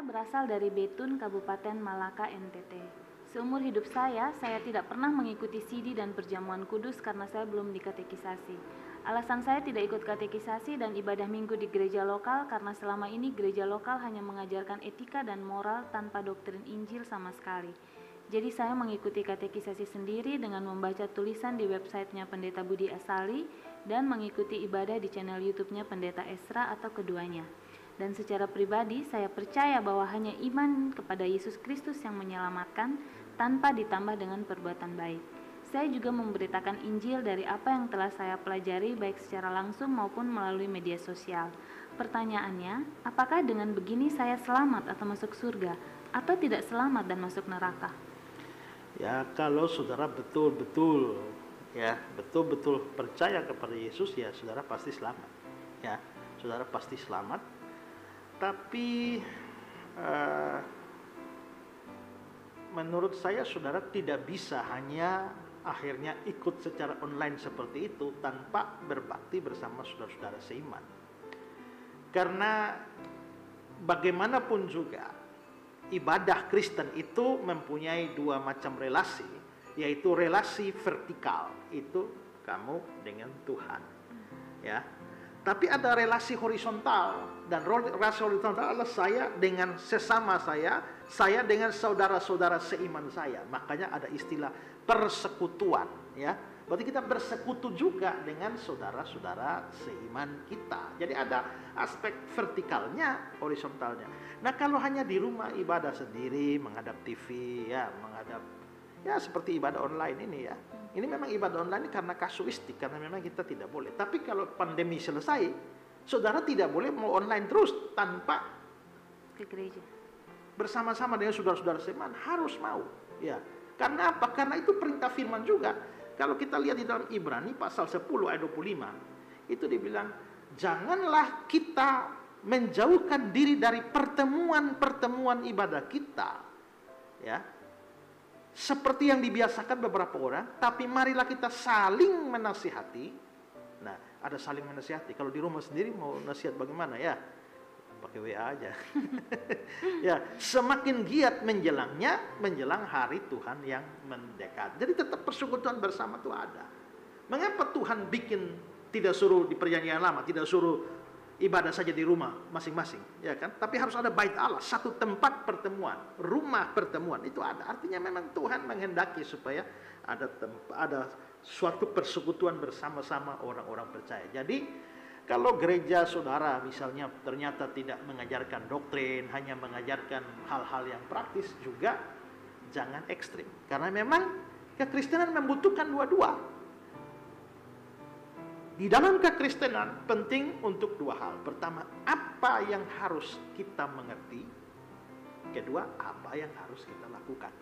Saya berasal dari Betun, Kabupaten Malaka, NTT. Seumur hidup saya tidak pernah mengikuti CD dan perjamuan kudus karena saya belum dikatekisasi. Alasan saya tidak ikut katekisasi dan ibadah minggu di gereja lokal karena selama ini gereja lokal hanya mengajarkan etika dan moral tanpa doktrin Injil sama sekali. Jadi saya mengikuti katekisasi sendiri dengan membaca tulisan di websitenya Pendeta Budi Asali dan mengikuti ibadah di channel YouTube-nya Pendeta Esra atau keduanya. Dan secara pribadi saya percaya bahwa hanya iman kepada Yesus Kristus yang menyelamatkan tanpa ditambah dengan perbuatan baik. Saya juga memberitakan Injil dari apa yang telah saya pelajari baik secara langsung maupun melalui media sosial. Pertanyaannya, apakah dengan begini saya selamat atau masuk surga atau tidak selamat dan masuk neraka? Ya, kalau saudara betul-betul percaya kepada Yesus, ya saudara pasti selamat. Ya, saudara pasti selamat. Tapi menurut saya saudara tidak bisa hanya akhirnya ikut secara online seperti itu tanpa berbakti bersama saudara-saudara seiman. Karena bagaimanapun juga ibadah Kristen itu mempunyai dua macam relasi, yaitu relasi vertikal, itu kamu dengan Tuhan, ya. Tapi ada relasi horizontal, dan relasi horizontal adalah saya dengan sesama saya dengan saudara-saudara seiman saya. Makanya ada istilah persekutuan, ya. Berarti kita bersekutu juga dengan saudara-saudara seiman kita. Jadi ada aspek vertikalnya, horizontalnya. Nah, kalau hanya di rumah ibadah sendiri, menghadap TV, ya, seperti ibadah online ini, ya. Ini memang ibadah online karena kasuistik, karena memang kita tidak boleh. Tapi kalau pandemi selesai, saudara tidak boleh mau online terus tanpa ke gereja. Bersama-sama dengan saudara-saudara seiman harus mau, ya. Karena apa? Karena itu perintah firman juga. Kalau kita lihat di dalam Ibrani pasal 10 ayat 25, itu dibilang, janganlah kita menjauhkan diri dari pertemuan-pertemuan ibadah kita, ya. Seperti yang dibiasakan beberapa orang, tapi marilah kita saling menasihati. Nah, ada saling menasihati. Kalau di rumah sendiri mau nasihat bagaimana, ya? Pakai WA aja. Ya, semakin giat menjelang hari Tuhan yang mendekat. Jadi tetap persekutuan bersama itu ada. Mengapa Tuhan bikin tidak suruh di perjanjian lama, tidak suruh ibadah saja di rumah masing-masing, ya kan? Tapi harus ada bait Allah, satu tempat pertemuan, rumah pertemuan itu ada. Artinya memang Tuhan menghendaki supaya ada suatu persekutuan bersama-sama orang-orang percaya. Jadi kalau gereja saudara misalnya ternyata tidak mengajarkan doktrin, hanya mengajarkan hal-hal yang praktis, juga jangan ekstrim. Karena memang kekristenan membutuhkan dua-dua. Di dalam kekristenan penting untuk dua hal. Pertama, apa yang harus kita mengerti. Kedua, apa yang harus kita lakukan.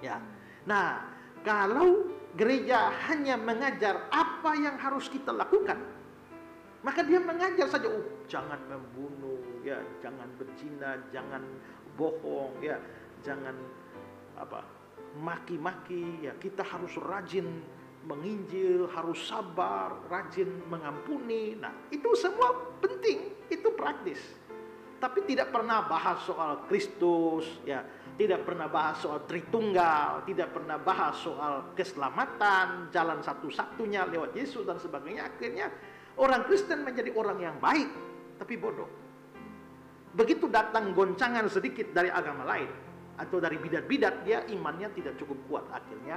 Ya. Nah, kalau gereja hanya mengajar apa yang harus kita lakukan, maka dia mengajar saja, jangan membunuh, ya, jangan berzina, jangan bohong, ya, jangan maki-maki, ya, kita harus rajin menginjil, harus sabar, rajin mengampuni. Nah, itu semua penting, itu praktis. Tapi tidak pernah bahas soal Kristus, ya, tidak pernah bahas soal Tritunggal, tidak pernah bahas soal keselamatan, jalan satu-satunya lewat Yesus dan sebagainya. Akhirnya orang Kristen menjadi orang yang baik, tapi bodoh. Begitu datang goncangan sedikit dari agama lain atau dari bidat-bidat, dia imannya tidak cukup kuat, akhirnya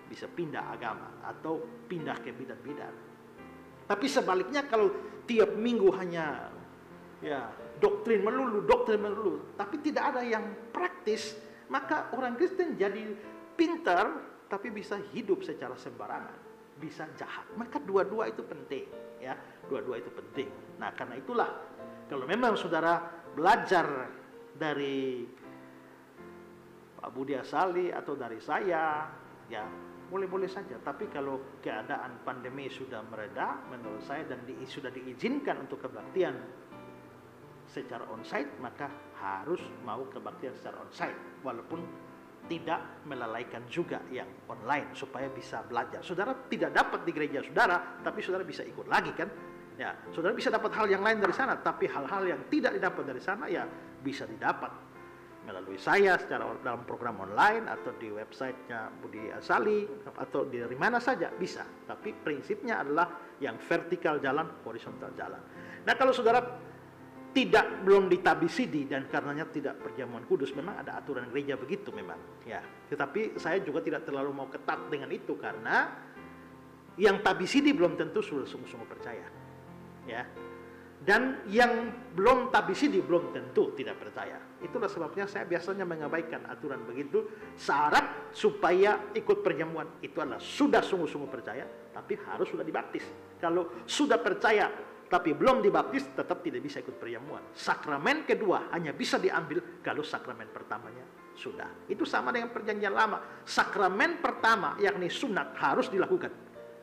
bisa pindah agama atau pindah ke bidat-bidat. Tapi sebaliknya kalau tiap minggu hanya doktrin melulu, tapi tidak ada yang praktis, maka orang Kristen jadi pintar tapi bisa hidup secara sembarangan, bisa jahat. Maka dua-dua itu penting, ya. Dua-dua itu penting. Nah, karena itulah kalau memang saudara belajar dari Pak Budi Asali atau dari saya, ya boleh-boleh saja. Tapi kalau keadaan pandemi sudah mereda, menurut saya, dan sudah diizinkan untuk kebaktian secara onsite, maka harus mau kebaktian secara onsite, walaupun tidak melalaikan juga yang online, supaya bisa belajar. Saudara tidak dapat di gereja saudara, tapi saudara bisa ikut lagi kan, Ya, saudara bisa dapat hal yang lain dari sana, tapi hal-hal yang tidak didapat dari sana ya bisa didapat melalui saya secara dalam program online atau di websitenya Budi Asali atau dari mana saja bisa. Tapi prinsipnya adalah yang vertikal jalan, horizontal jalan. Nah, kalau saudara belum ditabisidi dan karenanya tidak perjamuan kudus, memang ada aturan gereja begitu memang. Ya, tetapi saya juga tidak terlalu mau ketat dengan itu karena yang tabisidi belum tentu sudah sungguh-sungguh percaya. Ya. Dan yang belum tabisidi belum tentu tidak percaya. Itulah sebabnya saya biasanya mengabaikan aturan begitu. Syarat supaya ikut perjamuan itu adalah sudah sungguh-sungguh percaya, tapi harus sudah dibaptis. Kalau sudah percaya tapi belum dibaptis, tetap tidak bisa ikut perjamuan. Sakramen kedua hanya bisa diambil kalau sakramen pertamanya sudah. Itu sama dengan perjanjian lama. Sakramen pertama yakni sunat harus dilakukan.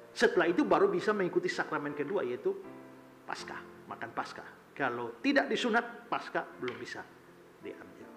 Setelah itu baru bisa mengikuti sakramen kedua, yaitu Paskah, makan Paskah. Kalau tidak disunat, Paskah belum bisa diambil.